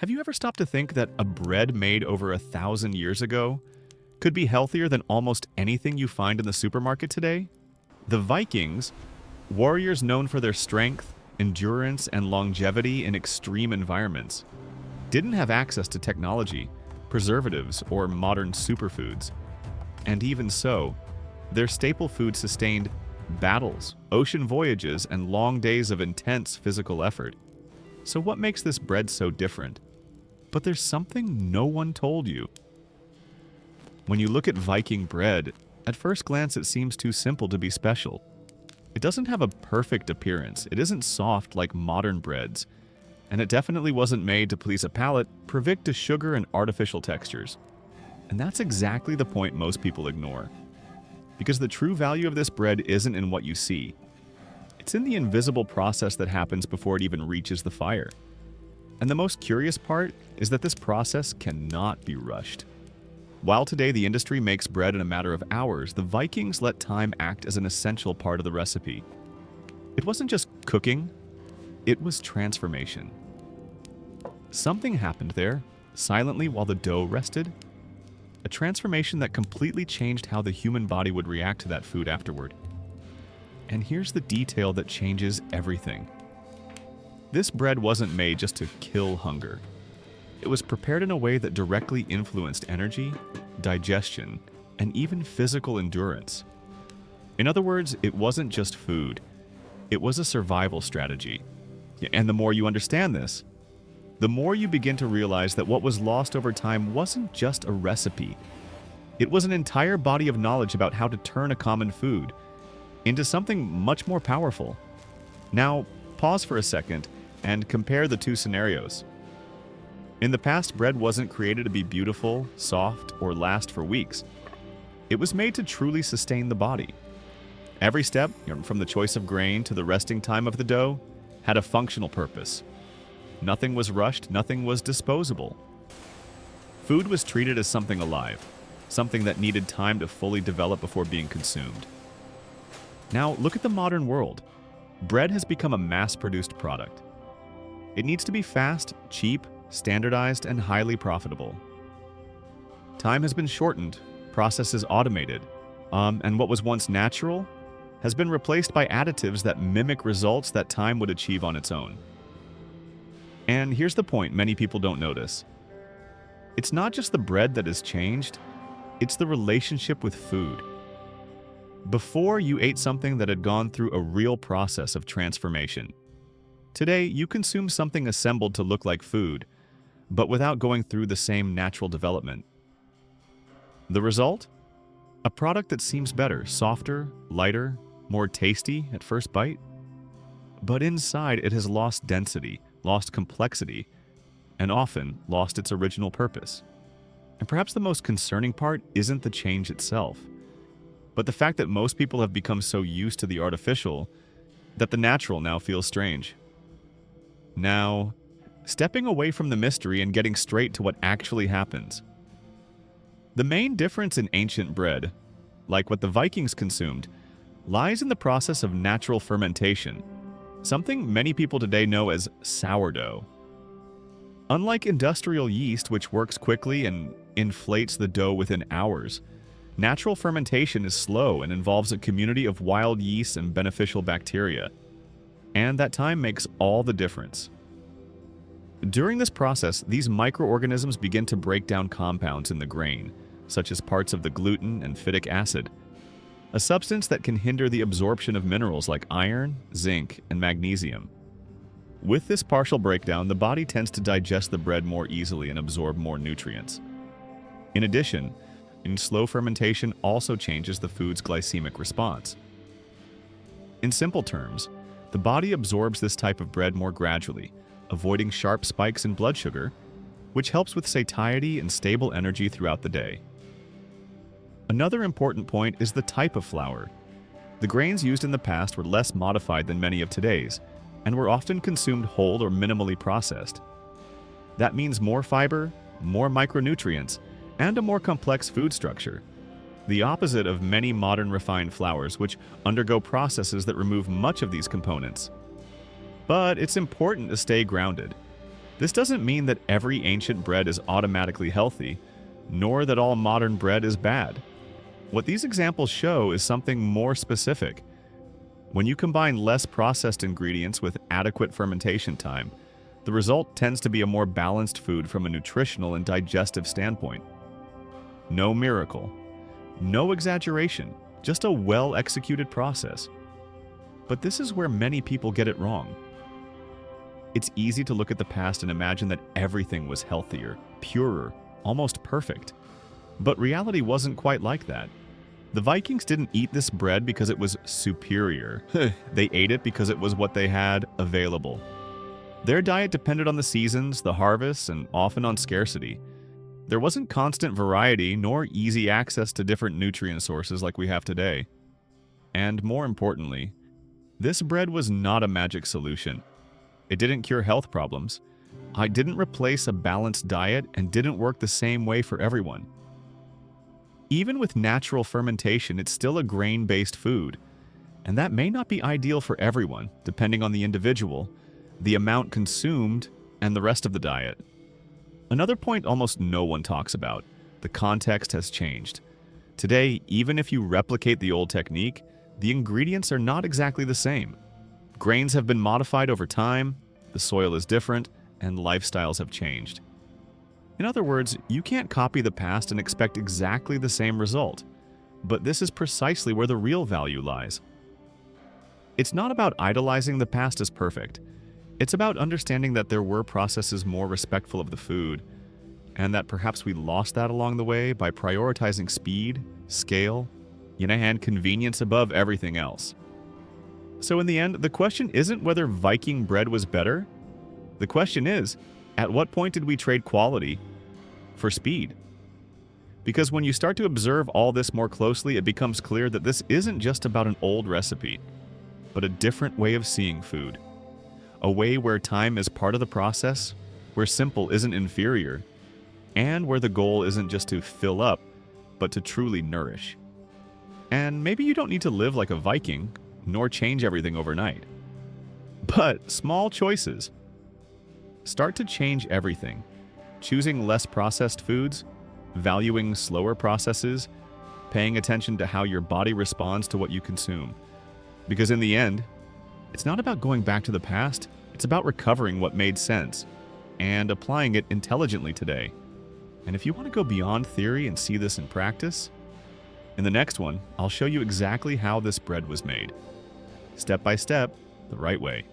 Have you ever stopped to think that a bread made over 1,000 years ago could be healthier than almost anything you find in the supermarket today? The Vikings, warriors known for their strength, endurance, and longevity in extreme environments, didn't have access to technology, preservatives, or modern superfoods. And even so, their staple food sustained battles, ocean voyages, and long days of intense physical effort. So what makes this bread so different? But there's something no one told you. When you look at Viking bread, at first glance it seems too simple to be special. It doesn't have a perfect appearance, it isn't soft like modern breads, and it definitely wasn't made to please a palate privy to sugar and artificial textures. And that's exactly the point most people ignore. Because the true value of this bread isn't in what you see. It's in the invisible process that happens before it even reaches the fire. And the most curious part is that this process cannot be rushed. While today the industry makes bread in a matter of hours, the Vikings let time act as an essential part of the recipe. It wasn't just cooking, it was transformation. Something happened there, silently while the dough rested. A transformation that completely changed how the human body would react to that food afterward. And here's the detail that changes everything. This bread wasn't made just to kill hunger. It was prepared in a way that directly influenced energy, digestion, and even physical endurance. In other words, it wasn't just food. It was a survival strategy. And the more you understand this, the more you begin to realize that what was lost over time wasn't just a recipe. It was an entire body of knowledge about how to turn a common food into something much more powerful. Now, pause for a second and compare the two scenarios. In the past, bread wasn't created to be beautiful, soft, or last for weeks. It was made to truly sustain the body. Every step, from the choice of grain to the resting time of the dough, had a functional purpose. Nothing was rushed, nothing was disposable. Food was treated as something alive, something that needed time to fully develop before being consumed. Now, look at the modern world. Bread has become a mass-produced product. It needs to be fast, cheap, standardized, and highly profitable. Time has been shortened, processes automated, and what was once natural has been replaced by additives that mimic results that time would achieve on its own. And here's the point many people don't notice. It's not just the bread that has changed, it's the relationship with food. Before, you ate something that had gone through a real process of transformation. Today, you consume something assembled to look like food, but without going through the same natural development. The result? A product that seems better, softer, lighter, more tasty at first bite. But inside, it has lost density, lost complexity, and often lost its original purpose. And perhaps the most concerning part isn't the change itself, but the fact that most people have become so used to the artificial that the natural now feels strange. Now, stepping away from the mystery and getting straight to what actually happens. The main difference in ancient bread, like what the Vikings consumed, lies in the process of natural fermentation, something many people today know as sourdough. Unlike industrial yeast, which works quickly and inflates the dough within hours, natural fermentation is slow and involves a community of wild yeasts and beneficial bacteria. And that time makes all the difference. During this process, these microorganisms begin to break down compounds in the grain, such as parts of the gluten and phytic acid, a substance that can hinder the absorption of minerals like iron, zinc, and magnesium. With this partial breakdown, the body tends to digest the bread more easily and absorb more nutrients. In addition, slow fermentation also changes the food's glycemic response. In simple terms, the body absorbs this type of bread more gradually, avoiding sharp spikes in blood sugar, which helps with satiety and stable energy throughout the day. Another important point is the type of flour. The grains used in the past were less modified than many of today's, and were often consumed whole or minimally processed. That means more fiber, more micronutrients, and a more complex food structure. The opposite of many modern refined flours, which undergo processes that remove much of these components. But it's important to stay grounded. This doesn't mean that every ancient bread is automatically healthy, nor that all modern bread is bad. What these examples show is something more specific. When you combine less processed ingredients with adequate fermentation time, the result tends to be a more balanced food from a nutritional and digestive standpoint. No miracle, no exaggeration, just a well-executed process. But this is where many people get it wrong. It's easy to look at the past and imagine that everything was healthier, purer, almost perfect. But reality wasn't quite like that. The Vikings didn't eat this bread because it was superior. They ate it because it was what they had available. Their diet depended on the seasons, the harvests, and often on scarcity. There wasn't constant variety nor easy access to different nutrient sources like we have today. And more importantly, this bread was not a magic solution. It didn't cure health problems. It didn't replace a balanced diet and didn't work the same way for everyone. Even with natural fermentation, it's still a grain-based food, and that may not be ideal for everyone, depending on the individual, the amount consumed, and the rest of the diet. Another point almost no one talks about: the context has changed. Today, even if you replicate the old technique, the ingredients are not exactly the same. Grains have been modified over time, the soil is different, and lifestyles have changed. In other words, you can't copy the past and expect exactly the same result. But this is precisely where the real value lies. It's not about idolizing the past as perfect. It's about understanding that there were processes more respectful of the food, and that perhaps we lost that along the way by prioritizing speed, scale, and convenience above everything else. So in the end, the question isn't whether Viking bread was better. The question is, at what point did we trade quality for speed? Because when you start to observe all this more closely, it becomes clear that this isn't just about an old recipe, but a different way of seeing food. A way where time is part of the process, where simple isn't inferior, and where the goal isn't just to fill up, but to truly nourish. And maybe you don't need to live like a Viking, nor change everything overnight. But small choices start to change everything. Choosing less processed foods, valuing slower processes, paying attention to how your body responds to what you consume. Because in the end, it's not about going back to the past, it's about recovering what made sense and applying it intelligently today. And if you want to go beyond theory and see this in practice, in the next one, I'll show you exactly how this bread was made. Step by step, the right way.